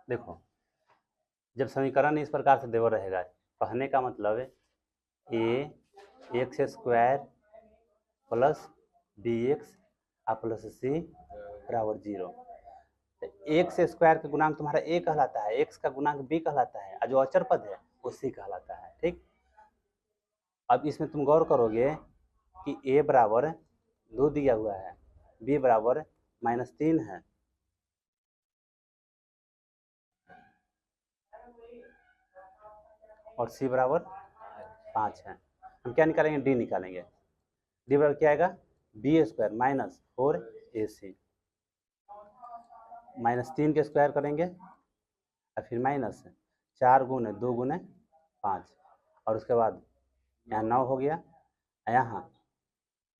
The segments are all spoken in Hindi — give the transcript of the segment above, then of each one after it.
देखो, जब समीकरण इस प्रकार से देवर रहेगा, कहने का मतलब है a x square plus b x plus c बराबर 0। एक्स स्क्वायर का गुणांक तुम्हारा ए कहलाता है, एक्स का गुणांक बी कहलाता है, और जो अचर पद है वो सी कहलाता है। ठीक, अब इसमें तुम गौर करोगे कि ए बराबर 2 दिया हुआ है, बी बराबर -3 है, और सी बराबर 5 है। हम क्या निकालेंगे? डी निकालेंगे। डी बराबर क्या आएगा? बी स्क्वायर माइनस 4ac, -3 के स्क्वायर करेंगे और फिर माइनस 4 गुने 2 गुने 5, और उसके बाद यहाँ 9 हो गया, यहाँ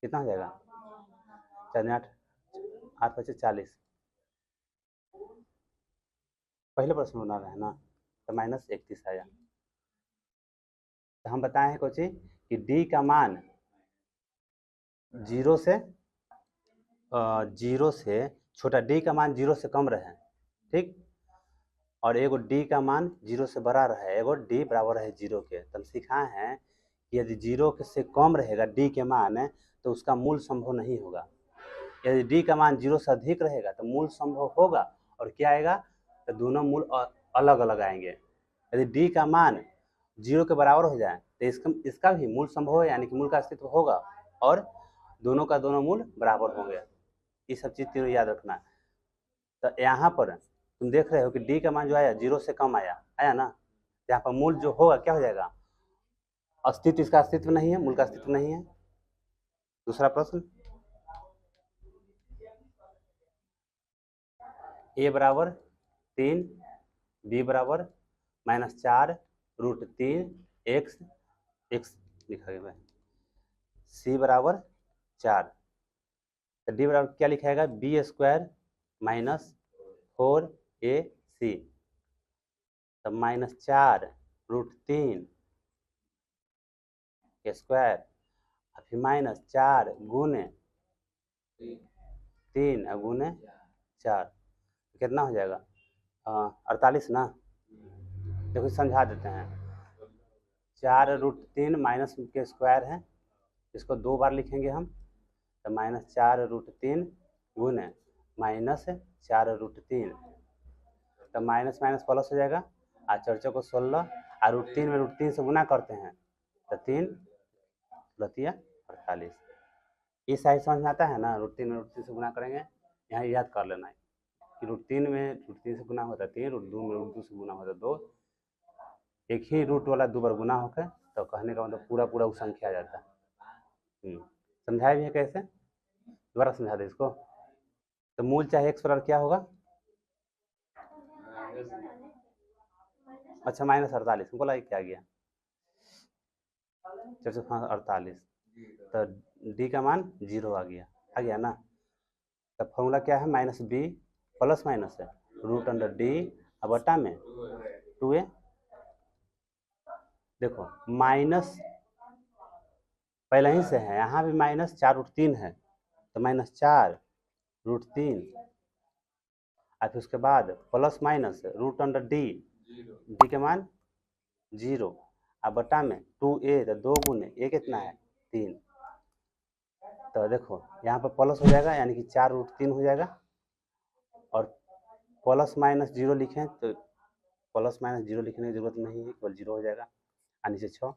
कितना हो जाएगा? 4 8 8 5 40। पहले प्रश्न बना रहे हैं ना, तो -31 आया। तो हम बताए हैं कोची कि डी का मान 0 से छोटा, डी का मान 0 से कम रहे। ठीक, और एगो डी का मान 0 से बड़ा रहे, एगो डी बराबर है 0 के। तो हम सिखाए हैं कि यदि 0 से कम रहेगा डी के मान तो उसका मूल संभव नहीं होगा। यदि डी का मान 0 से अधिक रहेगा तो मूल संभव होगा, और क्या आएगा? तो दोनों मूल अलग अलग आएंगे। यदि डी का मान 0 के बराबर हो जाए तो इसका भी मूल संभव है, यानी कि मूल का अस्तित्व होगा, और दोनों का दोनों मूल बराबर होंगे। ये सब चीज़ तीनों याद रखना। तो यहाँ पर तुम देख रहे हो कि डी का मान जो आया 0 से कम आया ना, यहाँ पर मूल जो होगा क्या हो जाएगा? अस्तित्व, इसका अस्तित्व नहीं है, मूल का अस्तित्व नहीं है। दूसरा प्रश्न, ए बराबर 3, बी बराबर -4√3 एक्स लिखा गया है, सी बराबर 4। तो डी बराबर क्या लिखाएगा? बी स्क्वायर -4ac, तो -4√3 स्क्वायर, फिर -4 गुने 3 गुने 4, कितना हो जाएगा? 48 ना। देखो समझा देते हैं। 4√3 माइनस के स्क्वायर है, इसको 2 बार लिखेंगे हम, तो -4√3 गुने -4√3, तो माइनस माइनस प्लस हो जाएगा, और 4 को 16, और √3 में √3 से गुना करते हैं तो 3 लतिया 48। ये साइज समझ में आता है ना? √3 में √3 से गुना करेंगे, यहाँ याद कर लेना है कि √3 में √3 से गुना होता है 3, √2 में √2 से गुना होता है 2। एक ही रूट वाला 2 बार गुना होकर, तो कहने का मतलब पूरा पूरा वो संख्या आ जाता है। समझाया भी है कैसे? दोबारा समझा दे इसको। तो मूल चाहे एक्स बराबर क्या होगा? अच्छा -48, हमको लगा क्या गया 448, तो डी का मान 0 आ गया ना। तो फॉर्मूला क्या है? -b प्लस माइनस है √d बटा में 2a। देखो माइनस पहले ही से है, यहाँ भी -4√3 है, तो -4√3, और फिर उसके बाद प्लस माइनस √d, डी के मान 0, और बटा में 2a, तो 2 गुने a कितना है? 3। तो देखो यहाँ पर प्लस हो जाएगा, यानी कि 4√3 हो जाएगा, और प्लस माइनस 0 लिखें तो प्लस माइनस 0 लिखने की जरूरत नहीं है, केवल 0 हो जाएगा, और नीचे 6,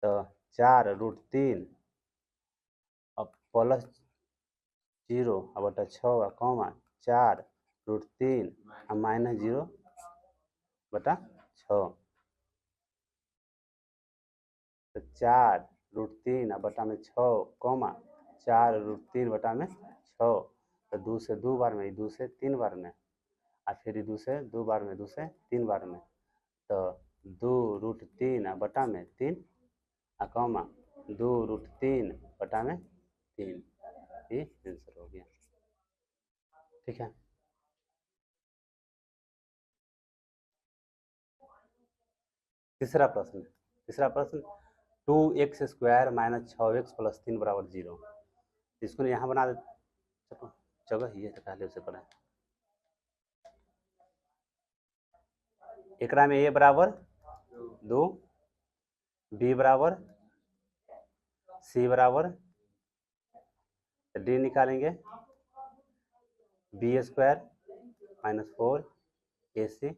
तो 4√3 अब प्लस 0 बटा 6 कॉमा 4√3 -0 बटा 6, तो 4√3 बटा में 6 कॉमा 4√3 बटा में 6, तो 2 से 2 बार में, 2 से 3 बार में, और फिर 2 से 2 बार में, 2 से 3 बार में, तो 2√3 बटा में 3 कॉमा 2√3 बटा में 3, ये आंसर हो गया। ठीक है, तीसरा प्रश्न 2x स्क्वायर -6x प्लस 3 बराबर 0। इसको यहाँ बना दे, जगह ही है तो पहले उसे पढ़ें। एकरा में ए बराबर 2, बी बराबर, सी बराबर, डी निकालेंगे बी स्क्वायर माइनस 4 ए सी,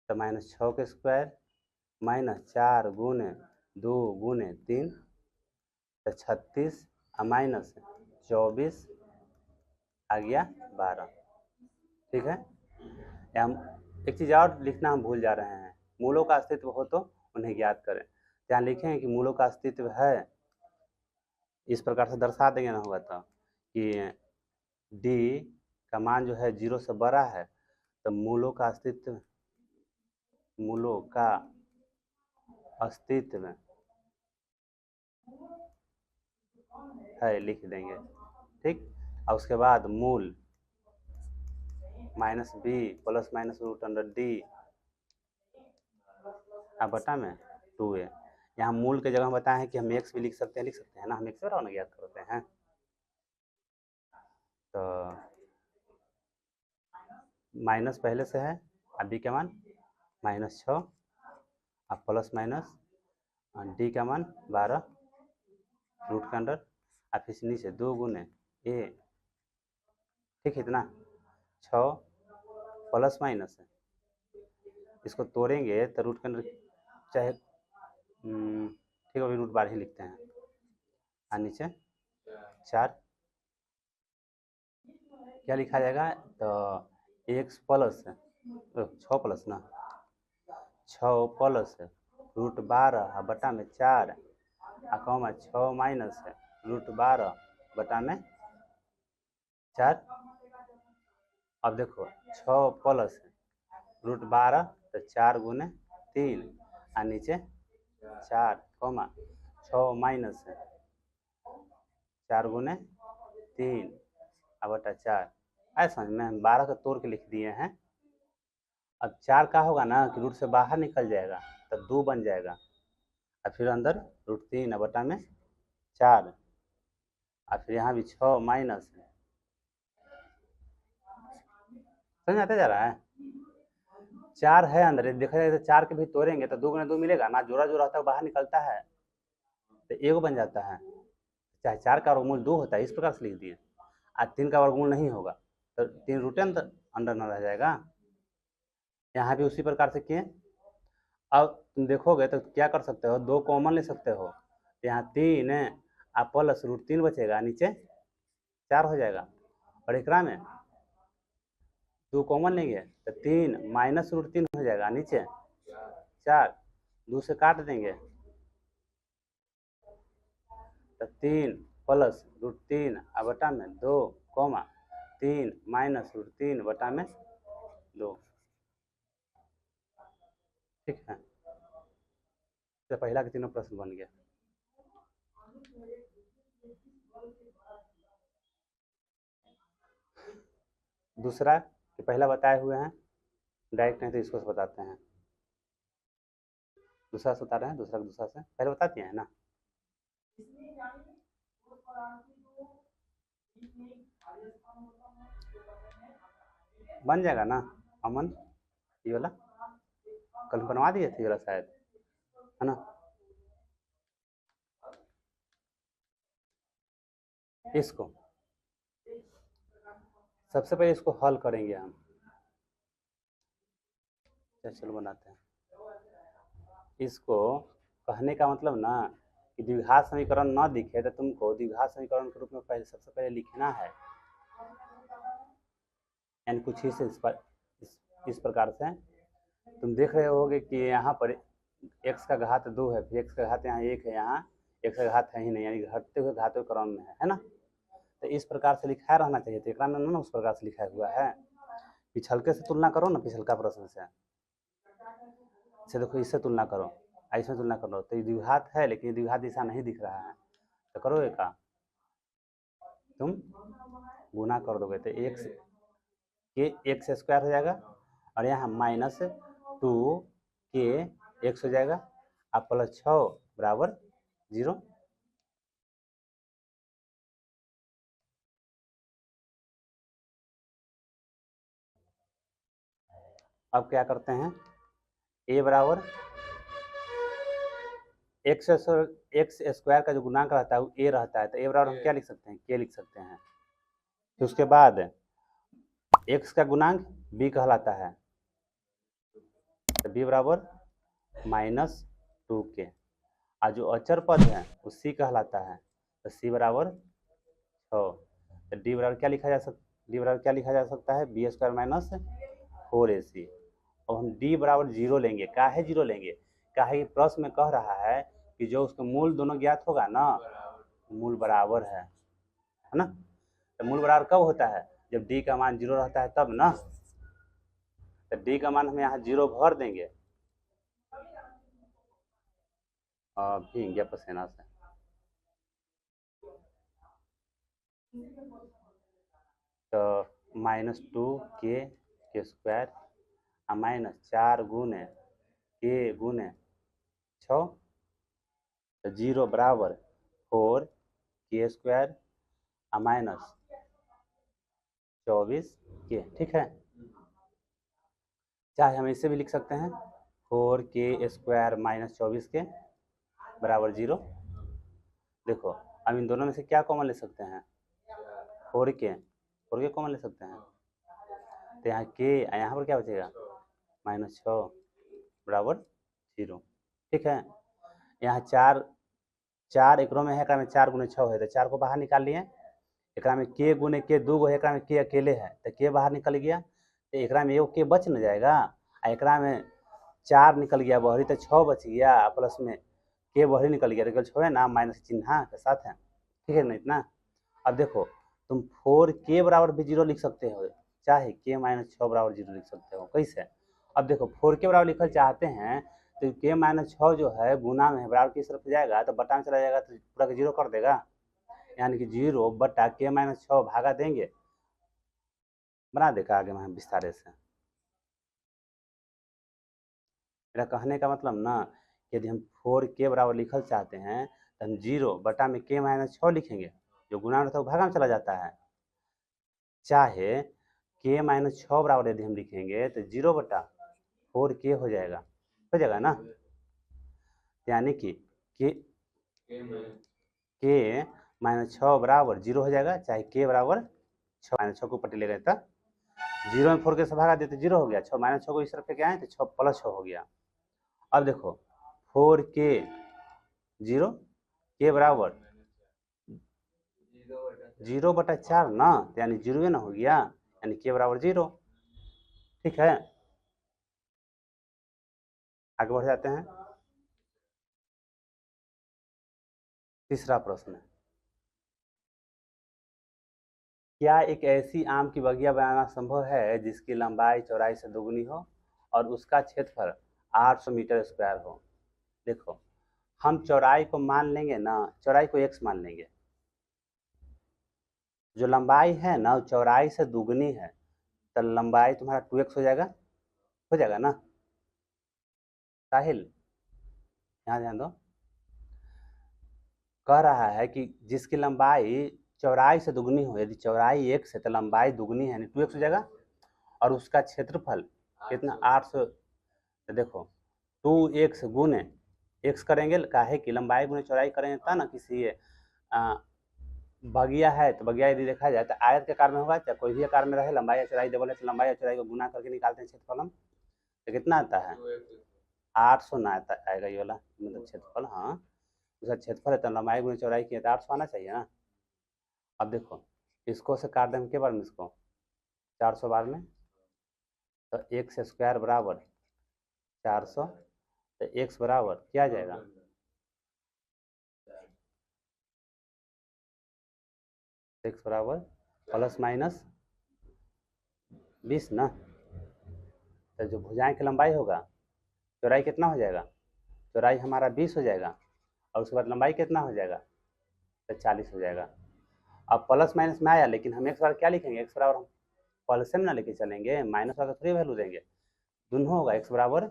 तो माइनस 6 के स्क्वायर माइनस 4 गुने 2 गुने 3, तो 36 और माइनस 24 आ गया 12। ठीक है, हम एक चीज़ और लिखना हम भूल जा रहे हैं, मूलों का अस्तित्व हो तो उन्हें ज्ञात करें। यहाँ लिखें कि मूलों का अस्तित्व है, इस प्रकार से दर्शा देंगे ना, होगा तो कि डी का मान जो है 0 से बड़ा है, तो मूलों का अस्तित्व है लिख देंगे। ठीक, और उसके बाद मूल minus b plus minus root under d बटा में 2a। यहाँ मूल के जगह बताए हैं कि हम x भी लिख सकते हैं ना, हम x बराबर ज्ञात करते हैं। तो माइनस पहले से है, अब b का मान -6 और प्लस माइनस डी का मान 12 रूट के अंडर, और फिर नीचे 2 गुने a। ठीक है, इतना 6 प्लस माइनस है, इसको तोड़ेंगे तो रूट के अंदर चाहे ठीक है, अभी रूट 12 ही लिखते हैं, और नीचे 4 क्या लिखा जाएगा, तो x प्लस 6 प्लस ना 6 प्लस रूट 12 बटा में 4 कॉमा 6 माइनस रूट 12 बटा में 4। अब देखो 6 प्लस रूट 12 तो 4 गुने 3 और नीचे 4 कॉमा 6 माइनस 4 गुने 3 बटा 4। ऐसा समझ में हम 12 का तोड़ के लिख दिए हैं। अब 4 का होगा ना कि रूट से बाहर निकल जाएगा, तब 2 बन जाएगा, और फिर अंदर रूट 3 बटा में 4, और फिर यहाँ भी 6 माइनस, समझ में आता जा रहा है। 4 है अंदर, देखा जाए तो 4 के भी तोड़ेंगे तो 2 गुने 2 मिलेगा ना, जोड़ा जो रहता है बाहर निकलता है तो 1 बन जाता है, चाहे 4 का वर्गमूल 2 होता है, इस प्रकार से लिख दिए। आज 3 का वर्गमूल नहीं होगा तो 3 रूट अंदर न रह जाएगा। यहाँ भी उसी प्रकार से किए। अब तुम देखोगे तो क्या कर सकते हो, 2 कॉमन ले सकते हो, यहाँ 3 प्लस रूट 3 बचेगा, नीचे 4 हो जाएगा, और एकरा में 2 कॉमन लेंगे तो 3 माइनस रूट 3 हो जाएगा, नीचे 4, 2 से काट देंगे तो 3 प्लस रूट 3 बटा में 2 कॉमा 3 माइनस रूट 3 बटा में 2। ठीक है, तो पहला के तीनों प्रश्न बन गया। दूसरा कि पहला बताए हुए हैं, डायरेक्ट नहीं तो इसको से बताते हैं। दूसरा से बता रहे हैं, दूसरा से पहले बता दिए हैं ना। बन जाएगा ना अमन, ये वाला कल बनवा दिए थे, ये वाला शायद, है ना। इसको सबसे पहले इसको हल करेंगे हम, चलो बनाते हैं। इसको कहने का मतलब ना कि द्विघात समीकरण ना दिखे तो तुमको द्विघात समीकरण के रूप में पहले सबसे पहले लिखना है, यानी कुछ ही से इस प्रकार से तुम देख रहे होगे कि यहाँ पर x का घात 2 है, फिर x का घात यहाँ 1 है, यहाँ x का घात है ही नहीं, यानी घटते हुए घाते क्रम में है ना। तो इस प्रकार से लिखा रहना चाहिए, तो एकरा में ना उस प्रकार से लिखा हुआ है। पिछलके से तुलना करो ना, पिछलका प्रश्न से देखो, इससे तुलना करो, इसमें तुलना करो, तो ये द्विघात है लेकिन ये द्विघात दिशा नहीं दिख रहा है, तो करोगे का तुम गुना कर दोगे तो एक्स स्क्वायर हो जाएगा, और यहाँ माइनस 2 के एक्स हो जाएगा, अब प्लस 6 बराबर 0। अब क्या करते हैं, ए बराबर एक्स स्क्वायर का जो गुणांक रहता है वो ए रहता है, तो ए बराबर हम क्या लिख सकते हैं, के लिख सकते हैं। फिर उसके बाद एक्स का गुणांक बी कहलाता है, तो बी बराबर -2k, और जो अचर पद है वो सी कहलाता है, तो सी बराबर 6। तो डी बराबर क्या लिखा जा सकता है, बी स्क्वायर माइनस 4ac। अब हम डी बराबर 0 लेंगे, काहे 0 लेंगे, काहे प्रश्न में कह रहा है कि जो उसके मूल दोनों ज्ञात होगा ना, मूल बराबर है ना। तो मूल बराबर कब होता है, जब डी का मान 0 रहता है तब ना। तो डी का मान हम यहाँ 0 भर देंगे, भीग गया पसीना से। तो -2k स्क्वायर -4 गुने के गुने 6, तो 0 बराबर 4k स्क्वायर -24k, ठीक है। चाहे हम इसे भी लिख सकते हैं, 4k स्क्वायर -24k बराबर 0। देखो अब इन दोनों में से क्या कॉमन ले सकते हैं, 4k कॉमन ले सकते हैं, तो यहाँ k यहाँ पर क्या बचेगा, -6 बराबर 0, ठीक है। यहाँ 4 एकरों में है, एकरा में 4 गुने 6 है, तो 4 को बाहर निकाल लिए। एकरा में k गुने k 2 गो है, एकरा में k अकेले है, तो k बाहर निकल गया, तो एकरा में एगो k बच न जाएगा, एकरा में 4 निकल गया बहरी, तो 6 बच गया, प्लस में k बहरी निकल गया, तो 6 है ना, माइनस चिन्ह के साथ है, ठीक है ना इतना। अब देखो तुम 4k बराबर भी 0 लिख सकते हो, चाहे k -6 बराबर 0 लिख सकते हो, कैसे। अब देखो 4k बराबर लिखल चाहते हैं, तो k -6 जो है गुना में बराबर किस तरफ जाएगा, तो बटा में चला जाएगा, तो पूरा के 0 कर देगा, यानी कि 0 बटा k -6 भागा देंगे, बना देगा आगे में विस्तार से। मेरा कहने का मतलब ना, यदि हम 4k बराबर लिखल चाहते हैं तो हम 0 बटा में k -6 लिखेंगे, जो गुणा रहता है वो भागा में चला जाता है। चाहे k -6 बराबर यदि हम लिखेंगे तो 0 बटा 4k हो जाएगा ना, यानी कि k -6 बराबर 0 हो जाएगा, चाहे k बराबर 6 को पट्टी ले गए तो 0 में 4k से भागा देते 0 हो गया, 6 को इस तरफ लेके आए तो 6 + 6 हो गया। अब देखो 4k 0 k बराबर 0 बटा 4 ना, यानी 0 ना हो गया, यानी k बराबर 0, ठीक है। आगे बढ़ जाते हैं, तीसरा प्रश्न, क्या एक ऐसी आम की बगिया बनाना संभव है जिसकी लंबाई चौड़ाई से दोगुनी हो और उसका क्षेत्रफल 800 मीटर स्क्वायर हो। देखो हम चौड़ाई को मान लेंगे ना, चौड़ाई को x मान लेंगे, जो लंबाई है ना चौड़ाई से दुगनी है, तो लंबाई तुम्हारा 2x हो जाएगा ना। साहिल यहाँ ध्यान दो, कह रहा है कि जिसकी लंबाई चौड़ाई से दुगनी हो, यदि चौड़ाई x है तो लंबाई दुगनी है, यानी 2x हो जाएगा, और उसका क्षेत्रफल कितना 800। तो देखो 2x गुने x करेंगे, काहे कि लंबाई गुने चौड़ाई करेंगे तब ना किसी बगिया है, तो बगिया यदि देखा जाए तो आयत के आकार में होगा, चाहे कोई भी आकार में रहे, लंबाई या चौड़ाई डबल है तो लंबाई या चौड़ाई को गुना करके निकालते हैं क्षेत्रफल हम, तो कितना आता है 800 ना आएगा ये वाला, मतलब क्षेत्रफल, हाँ उसका क्षेत्रफल है तो लंबाई गुने चौड़ाई की है तो 800 आना चाहिए ना। अब देखो इसको से काट देंगे के बार में, इसको 400 बार में, तो x स्क्वायर बराबर 400, तो x बराबर क्या आ जाएगा, x बराबर ±20 ना। तो जो भुजाएं की लंबाई होगा, चौड़ाई कितना हो जाएगा, चौड़ाई हमारा 20 हो जाएगा, और उसके बाद लंबाई कितना हो जाएगा, तो 40 हो जाएगा। अब प्लस माइनस में आया, लेकिन हम x बराबर क्या लिखेंगे, x बराबर हम प्लस में ना लेके चलेंगे, माइनस वाला थोड़ी वैल्यू देंगे, दोनों होगा, x बराबर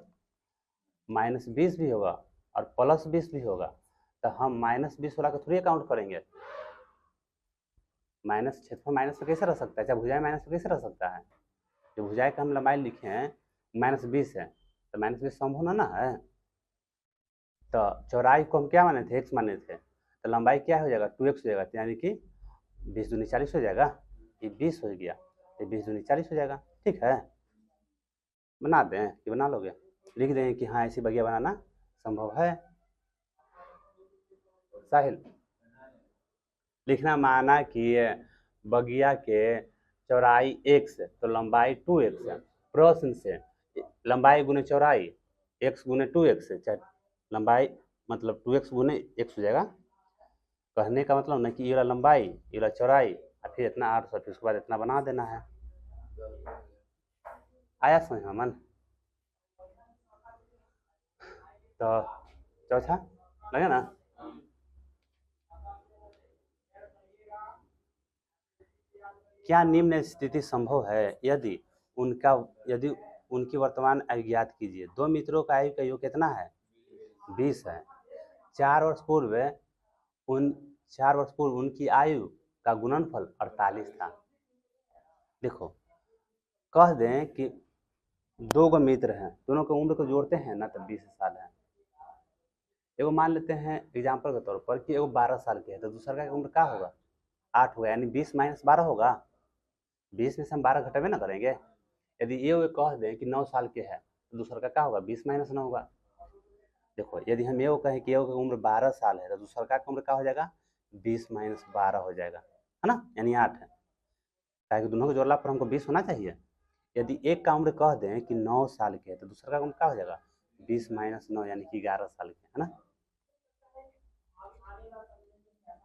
-20 भी होगा और +20 भी होगा, तो हम -20 वाला को थोड़ी काउंट करेंगे, माइनस क्षेत्रफल माइनस में कैसे रह सकता है, चाहे भुजाएं माइनस में कैसे रह सकता है, जो भुजाएं का हम लंबाई लिखे हैं -20 है, तो -20 सम होना ना है। तो चौड़ाई को हम क्या माने थे, x माने थे, तो लंबाई क्या हो जाएगा 2x हो जाएगा, यानी कि 20 दूनी 40 हो जाएगा, ये 20 हो गया, ये 20 दूनी 40 हो जाएगा। ठीक है, बना दें कि बना लोगे, लिख दें कि हाँ ऐसी बगिया बनाना संभव है। साहिल लिखना, माना कि बगिया के चौड़ाई x तो लंबाई 2x है। प्रश्न से लंबाई गुने चौड़ाई x गुने 2x है, चाहे लंबाई मतलब 2x गुने x हो जाएगा। कहने का मतलब ना कि ये वाला लंबाई ये वाला चौड़ाई और फिर इतना 800, फिर उसके बाद इतना बना देना है। आया समझ में मन? तो चौथा लगे ना? क्या निम्न स्थिति संभव है यदि उनकी वर्तमान आयु ज्ञात कीजिए। दो मित्रों का आयु का योग कितना है? 20 है। 4 वर्ष पूर्व उनकी आयु का गुणनफल 48 था। देखो, कह दें कि दो गो मित्र हैं, दोनों की उम्र को जोड़ते हैं ना, तब 20 साल है। एगो मान लेते हैं एग्जाम्पल के तौर पर कि एगो 12 साल के है, तो दूसरा का उम्र क्या होगा? 8 होगा, यानी 20 - 12 होगा। 20 में से हम 12 घटावे ना करेंगे। यदि ये कह दें कि 9 साल के है, तो दूसरा का क्या होगा? 20 - 9 होगा। देखो, यदि हम ये कहें कि एगो की उम्र 12 साल है, तो दूसरा का उम्र क्या हो जाएगा? 20 - 12 हो जाएगा, है ना, यानी 8 है। ताकि दोनों को जोड़ला पर हमको 20 होना चाहिए। यदि एक का उम्र कह दें कि 9 साल के है, तो दूसरा का उम्र क्या हो जाएगा? 20 - 9 यानी कि 11 साल के, है ना।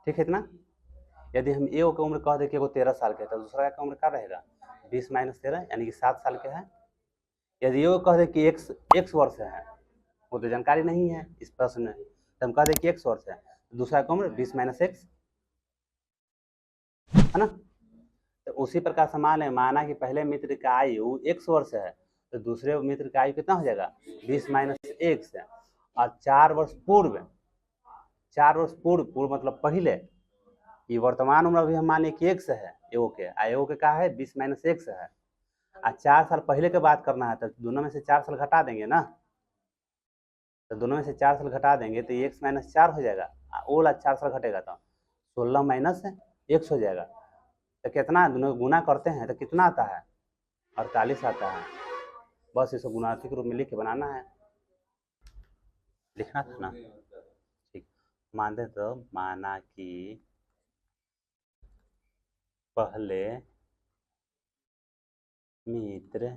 ठीक है इतना। यदि हम एगो का उम्र कह दें कि एगो 13 साल के है, तो दूसरा का उम्र क्या रहेगा? 20 - 13 यानी कि 7 साल के है। यदि एगो कह दें कि x वर्ष है, वो तो जानकारी नहीं है इस प्रश्न में, तो हम कह दें कि x वर्ष है, दूसरा का उम्र 20 - x, है ना। तो उसी प्रकार समान है, माना कि पहले मित्र का आयु x वर्ष है, तो दूसरे मित्र का आयु कितना हो जाएगा? 20 - x है। और 4 वर्ष पूर्व मतलब पहले, ये वर्तमान उम्र अभी हम माने कि x है एगो के, एगो के का है 20 - x है। और 4 साल पहले के बात करना है, तो दोनों में से 4 साल घटा देंगे ना, तो दोनों में से 4 साल घटा देंगे तो x - 4 हो जाएगा, वो वाला 4 साल घटेगा तो 16 - x हो जाएगा। तो कितना, दोनों गुना करते हैं तो कितना आता है? 48 आता है। बस इसको गुणार्थी के रूप में लिख के बनाना है, लिखना था ना। ठीक, मानते तो माना कि पहले मित्र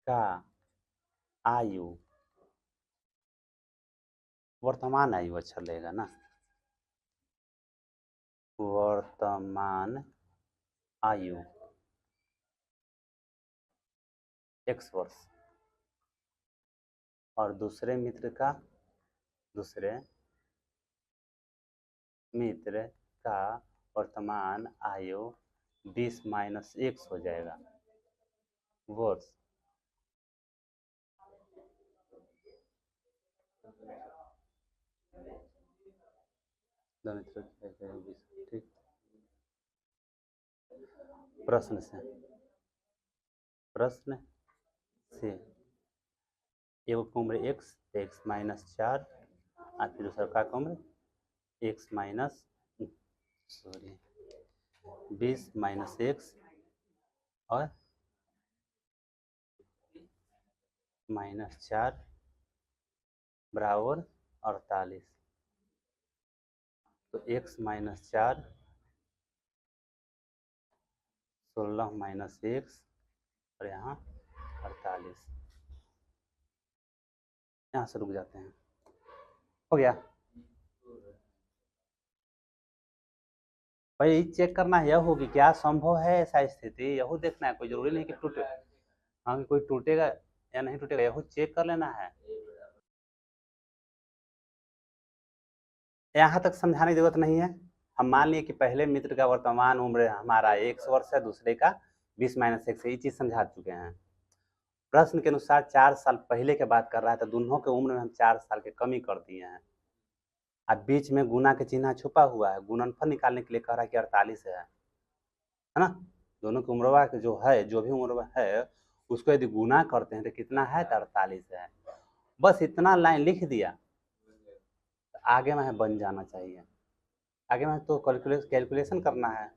का आयु, वर्तमान आयु अच्छा लगेगा ना, वर्तमान आयु x वर्ष, और दूसरे मित्र का वर्तमान आयु 20 - x हो जाएगा वर्ष। ठीक, प्रश्न से एगो की उम्र x 4 और फिर दूसरा का उम्र x सॉरी 20 - x और -4 बराबर 48। तो x - 4 16 - x और यहाँ 48। यहाँ से रुक जाते हैं, हो गया भाई। यही चेक करना है, यह होगी क्या संभव है ऐसा स्थिति, यह देखना है। कोई जरूरी नहीं कि टूटे, हाँ कोई टूटेगा या नहीं टूटेगा, यह चेक कर लेना है। यहाँ तक समझाने की जरूरत नहीं है। हम मान लिए कि पहले मित्र का वर्तमान उम्र हमारा 1 वर्ष है, दूसरे का 20 - x है, ये चीज समझा चुके हैं। प्रश्न के अनुसार 4 साल पहले के बात कर रहा है, तो दोनों के उम्र में हम 4 साल के कमी कर दिए हैं। अब बीच में गुना के चिन्ह छुपा हुआ है, गुणनफल निकालने के लिए कह रहा है कि 48 है ना। दोनों की उम्रवा जो है, जो भी उम्र है उसको यदि गुना करते हैं तो कितना है, तो 48 है। बस इतना लाइन लिख दिया, आगे में बन जाना चाहिए। आगे में तो कैलकुलेशन करना है।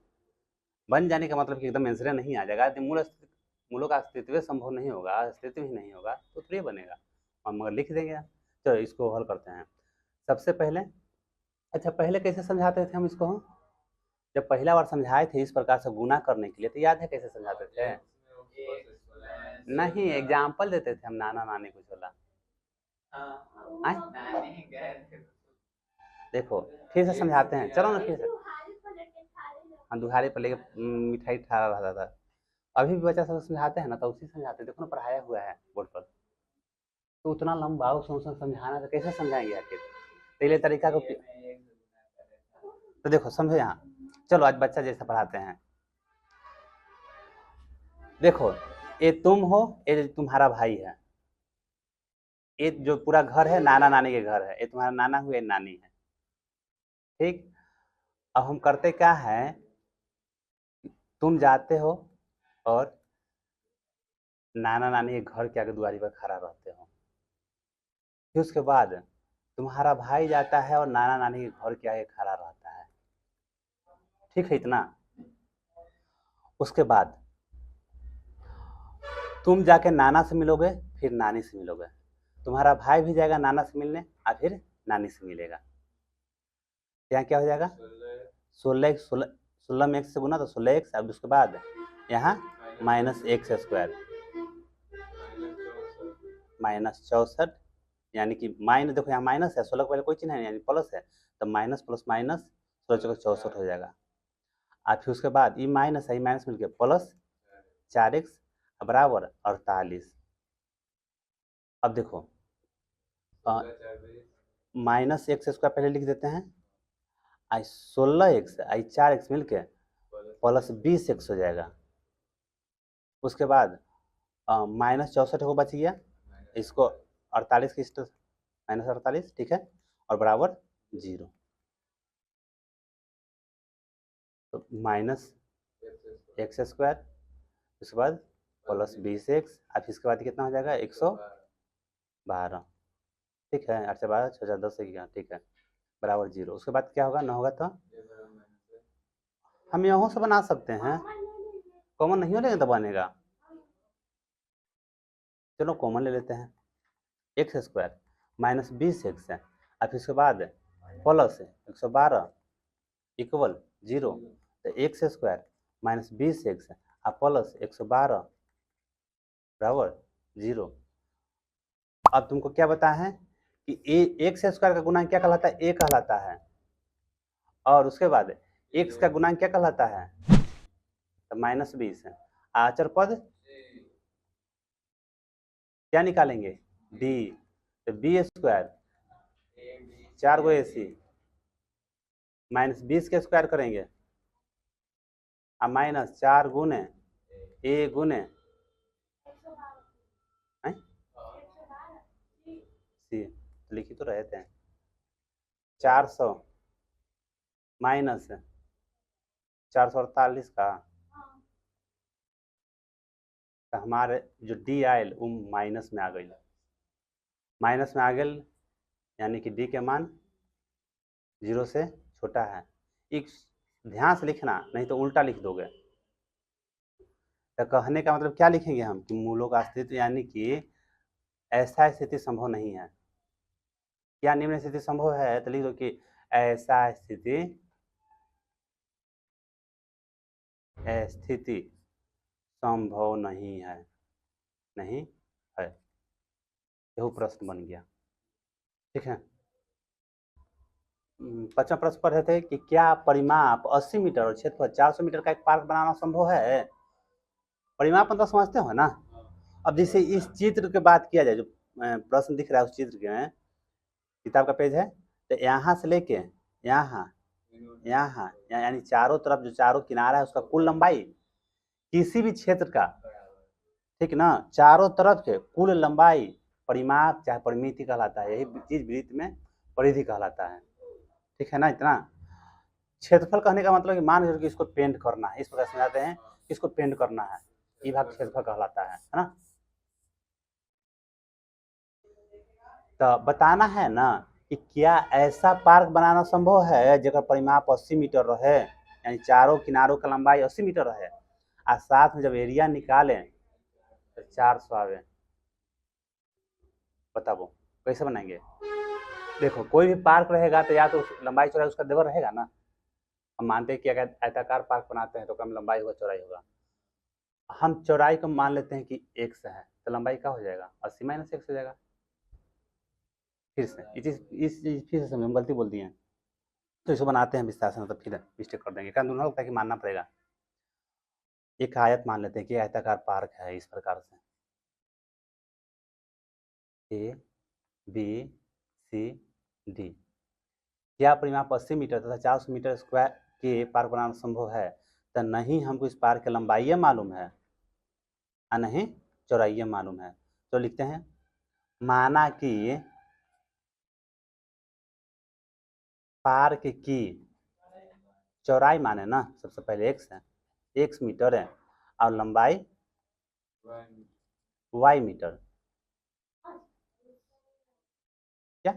बन जाने का मतलब कि एकदम आंसर नहीं आ जाएगा। यदि मूलों का अस्तित्व संभव नहीं होगा, अस्तित्व ही नहीं होगा, तो थोड़ी बनेगा। हम मगर लिख देंगे। चलो इसको हल करते हैं। सबसे पहले, अच्छा पहले कैसे समझाते थे हम इसको? जब पहला बार समझाए थे इस प्रकार से गुना करने के लिए, तो याद है कैसे समझाते थे? नहीं, एग्जाम्पल देते थे हम, नाना नानी कुछ बोला। देखो फिर से समझाते हैं, चलो ना फिर से। हाँ, दुहारी पर लेके मिठाई ठा रहा था। अभी भी बच्चा सब समझाते हैं ना, तो उसी समझाते हैं। देखो ना, पढ़ाया हुआ है बोर्ड पर। तो उतना लंबा समझाना तो कैसे समझाएंगे आखिर? पहले तरीका को तो देखो समझो यहाँ। चलो आज बच्चा जैसा पढ़ाते हैं। देखो, ये तुम हो, ये तुम्हारा भाई है। ये जो पूरा घर है नाना नानी के घर है। ये तुम्हारा नाना हुआ, ये नानी है। ठीक। अब हम करते क्या है, तुम जाते हो और नाना नानी के घर के आगे दुआरी पर खड़ा रहते हो। फिर उसके बाद तुम्हारा भाई जाता है और नाना नानी के घर के आगे खड़ा रहता है। ठीक है इतना? उसके बाद तुम जाके नाना से मिलोगे, फिर नानी से मिलोगे। तुम्हारा भाई भी जाएगा नाना से मिलने और फिर नानी से मिलेगा। यहाँ क्या हो जाएगा? 16 में x से गुना तो 16x। अब उसके बाद यहाँ -x², -64, यानी कि माइनस, देखो यहाँ माइनस है, 16 के पहले कोई चिन्ह है यानी प्लस है, तो माइनस प्लस माइनस 16 हो जाएगा। और फिर उसके बाद ये माइनस है, माइनस मिलकर प्लस 4x बराबर 48। अब देखो -x² पहले लिख देते हैं, आई 16x आई 4x मिलके प्लस 20x हो जाएगा। उसके बाद -64 को बच गया, इसको 48 की -48, ठीक है, और बराबर 0। तो -x², उसके बाद प्लस 20x, अब इसके बाद कितना हो जाएगा? 112। ठीक है, 8 से 12, 6 4 10 11, ठीक है, बराबर 0। उसके बाद क्या होगा? 9 होगा तो हम यहाँ से बना सकते हैं। कॉमन नहीं हो लेंगे तो बनेगा। चलो कॉमन ले लेते हैं। x² -20x है, अब इसके बाद प्लस 112 इक्वल 0। तो x² -20x और प्लस 112 बराबर 0। अब तुमको क्या बताया है कि x² का गुणांक क्या कहलाता है? a कहलाता है। और उसके बाद x का गुणांक क्या कहलाता है? तो -20 है। आचर पद क्या निकालेंगे? d। तो b² 4 गो ac -20 के स्क्वायर करेंगे और -4 गुने a गुने सी, लिख ही तो रहे थे। 400 माइनस 448 का, तो हमारे जो डी आयल वो माइनस में आ गई। माइनस में आ गई यानी कि डी के मान 0 से छोटा है। एक ध्यान से लिखना, नहीं तो उल्टा लिख दोगे। तो कहने का मतलब क्या लिखेंगे हम कि मूलों का अस्तित्व, यानी कि ऐसा स्थिति संभव नहीं है। क्या निम्न स्थिति संभव है? तो लिख दो कि ऐसा स्थिति संभव नहीं है, नहीं है। यह प्रश्न बन गया। ठीक है। 5वां प्रश्न पढ़े थे कि क्या परिमाप 80 मीटर और क्षेत्रफल 400 मीटर का एक पार्क बनाना संभव है? परिमाप मतलब समझते हो ना? अब जैसे इस चित्र की बात किया जाए, जो प्रश्न दिख रहा है उस चित्र के, किताब का पेज है, तो यहाँ से लेके यहाँ यानी चारों तरफ जो चारों किनारा है उसका कुल लंबाई किसी भी क्षेत्र का, ठीक ना, चारों तरफ के कुल लंबाई परिमाप चाहे परिमिति कहलाता है। यही चीज वृत्त में परिधि कहलाता है। ठीक है ना? इतना। क्षेत्रफल कहने का मतलब कि मान लीजिए कि इसको पेंट करना है, इस प्रकार समझाते हैं, इसको पेंट करना है, ये भाग क्षेत्रफल कहलाता है ना? तो बताना है ना कि क्या ऐसा पार्क बनाना संभव है जगह परिमाप 80 मीटर रहे, यानी चारों किनारों का लंबाई 80 मीटर रहे, और साथ में जब एरिया निकालें तो 400 आवे। बताओ कैसे बनाएंगे। देखो कोई भी पार्क रहेगा तो या तो लंबाई चौड़ाई उसका देवर रहेगा ना। हम मानते हैं कि अगर आयताकार पार्क बनाते हैं तो कम लंबाई होगा चौड़ाई होगा। हम चौड़ाई को मान लेते हैं कि x है तो लंबाई क्या हो जाएगा 80 माइनस x हो जाएगा। फिर से इस चीज फिर से हम गलती बोल दिए हैं तो इसको बनाते हैं विस्तार से, तो फिर मिस्टेक कर देंगे। कारण दोनों लगता है कि मानना पड़ेगा। एक आयत मान लेते हैं कि आयताकार पार्क है इस प्रकार से ए बी सी डी। क्या परिमाप 80 मीटर तथा 400 मीटर स्क्वायर के पार्क बनाना संभव है। तो नहीं हमको इस पार्क की लंबाई मालूम है और नहीं चौड़ाई मालूम है। तो लिखते हैं माना कि पार्क की चौड़ाई माने ना सबसे पहले x है, x मीटर है और लंबाई y मीटर। क्या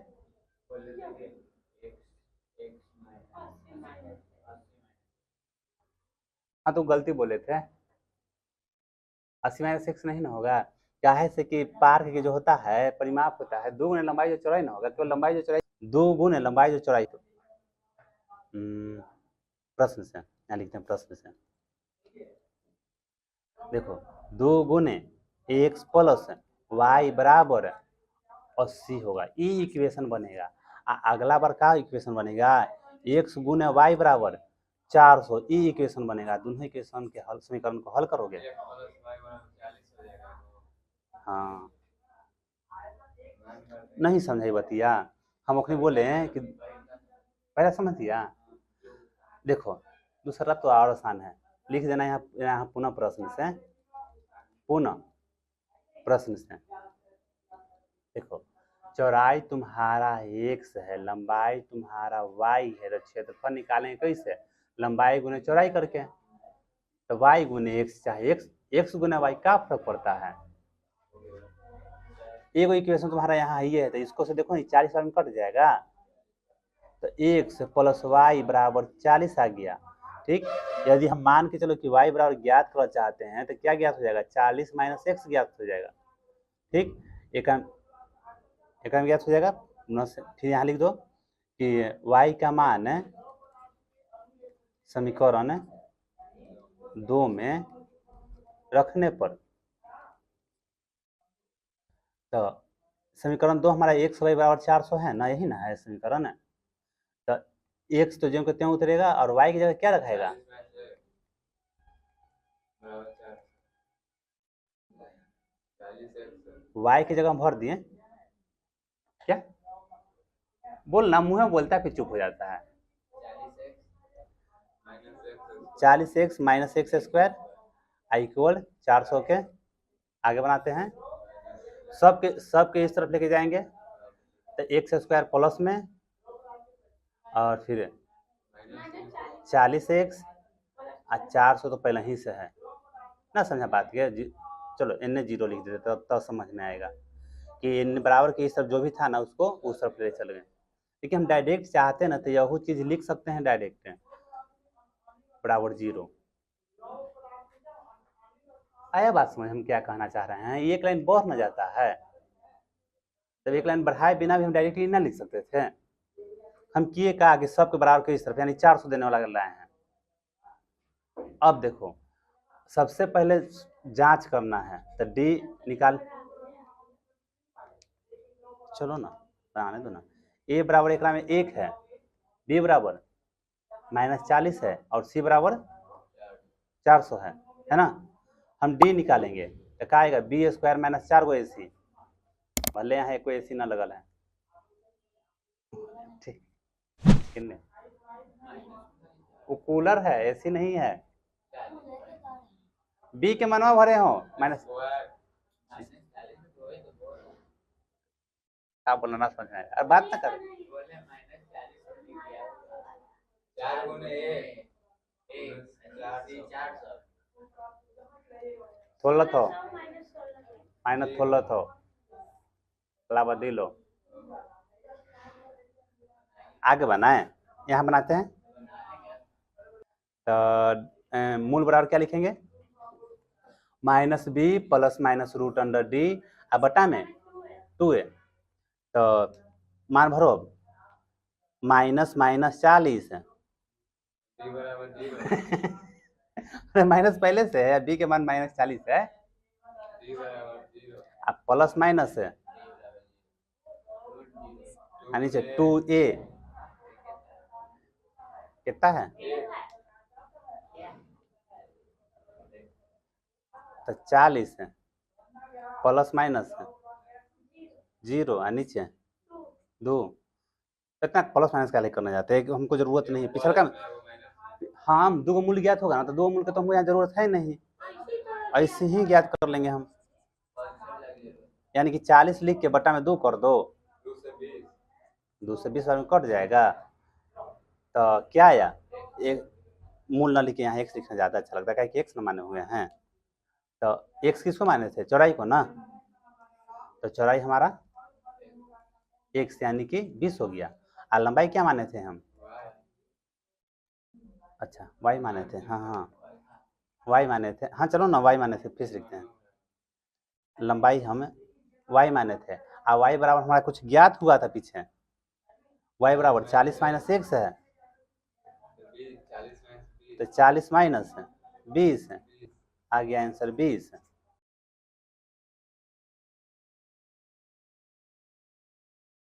हाँ तो गलती बोले थे 80 माइनस x नहीं ना होगा। क्या है से कि पार्क की जो होता है परिमाप होता है 2 गुने लंबाई जो चौड़ाई ना होगा, केवल लंबाई जो चौड़ाई 2 गुने लंबाई जो चौड़ाई। प्रश्न से यहाँ लिखते हैं प्रश्न से देखो 2 गुने x प्लस y बराबर 80 होगा, ये इक्वेशन बनेगा। अगला बार का इक्वेशन बनेगा x गुने y बराबर 400, ये इक्वेशन बनेगा। दोनों इक्वेशन के हल समीकरण को हल करोगे। हाँ नहीं समझे बतिया, हम अपने बोले हैं कि पहले समझ दिया। देखो दूसरा तो और आसान है, लिख देना यहाँ पुनः प्रश्न से, पुनः प्रश्न से। देखो चौड़ाई तुम्हारा x है, लंबाई तुम्हारा y है, तो क्षेत्रफल निकालेंगे कैसे, लंबाई गुने चौड़ाई करके। तो y गुने x चाहे x गुने y का फर्क पड़ता है। एक इक्वेशन तुम्हारा यहाँ ही है तो इसको से देखो 40 में कट जाएगा तो x प्लस y बराबर 40 आ गया। ठीक, यदि हम मान के चलो कि y बराबर ज्ञात करना चाहते हैं तो क्या ज्ञात हो जाएगा 40 माइनस x ज्ञात हो जाएगा। ठीक, एक ज्ञात हो जाएगा। फिर यहाँ लिख दो कि y का मान समीकरण 2 में रखने पर, तो समीकरण 2 हमारा x y बराबर 400 है ना, यही ना है समीकरण है। तो x तो ज्यों के त्यों उतरेगा और y की जगह क्या रखेगा, y की जगह हम भर दिए। क्या बोलना मुंह में बोलता है फिर चुप हो जाता है। 40x minus x square equal 400 के आगे बनाते हैं, सबके इस तरफ लेके जाएंगे तो एक्स स्क्वायर प्लस में और फिर 40x और 400 तो पहले ही से है ना, समझा बात के। चलो एन 0 लिख देते तब समझ में आएगा कि एन बराबर के इस तरफ जो भी था ना उसको उस तरफ ले चल गए। देखिए हम डायरेक्ट चाहते हैं ना तो यह चीज लिख सकते हैं डायरेक्ट बराबर 0। आया बात समझ हम क्या कहना चाह रहे हैं। एक लाइन बढ़ न जाता है तब एक लाइन बढ़ाए बिना भी हम डायरेक्टली ना लिख सकते थे। हम किए कहा कि सबके बराबर के इस तरफ यानी 400 देने वाला लाए हैं। अब देखो सबसे पहले जांच करना है तो डी निकाल, चलो ना बनाने दो ना। ए बराबर एक में 1 है, बी बराबर -40 है और सी बराबर 400 है ना। हम डी निकालेंगे तो क्या आएगा बी स्क्वायर माइनस 4 गो ए सी, भले यहाँ एक ए सी ना लगल है। ठीक किन्ने वो कूलर है एसी नहीं है। बी के मनवा भरे हो माइनस क्या बोलना ना समझ में आया, बात ना कर। थोड़ा थो माइनस थोड़ा थो अलावा दिलो आगे बनाएं, यहाँ बनाते हैं। तो मूल बराबर क्या लिखेंगे, -b plus minus root under d अब बटा में 2a। तो मान भरो, माइनस माइनस 40 है माइनस पहले से है, b के मान -40 है, अब प्लस माइनस है नीचे 2a कितना है, तो 40 है प्लस माइनस है 0 नीचे 2। इतना प्लस माइनस का करना चाहते हैं कि हमको जरूरत नहीं है पिछड़ का। हाँ, हम 2 मूल्य ज्ञात होगा ना, तो 2 मूल्य का तो हमको यहाँ जरूरत है नहीं, ऐसे ही ज्ञात कर लेंगे हम। यानी कि 40 लिख के बटा में 2 कर दो, 2 से 20 में कट जाएगा। तो क्या आया, एक मूल न लिखे यहाँ x लिखना ज़्यादा अच्छा लगता है, क्या कि x न माने हुए हैं। तो x किसको माने थे, चौड़ाई को ना, तो चौड़ाई हमारा x यानी कि 20 हो गया। और लंबाई क्या माने थे हम, अच्छा y माने थे, हाँ y माने थे, हाँ चलो ना y माने थे, फिर लिखते हैं। लंबाई हम y माने थे, और y बराबर हमारा कुछ ज्ञात हुआ था पीछे, y बराबर 40 माइनस x है, तो 40 माइनस 20 है, आ गया आंसर 20 है।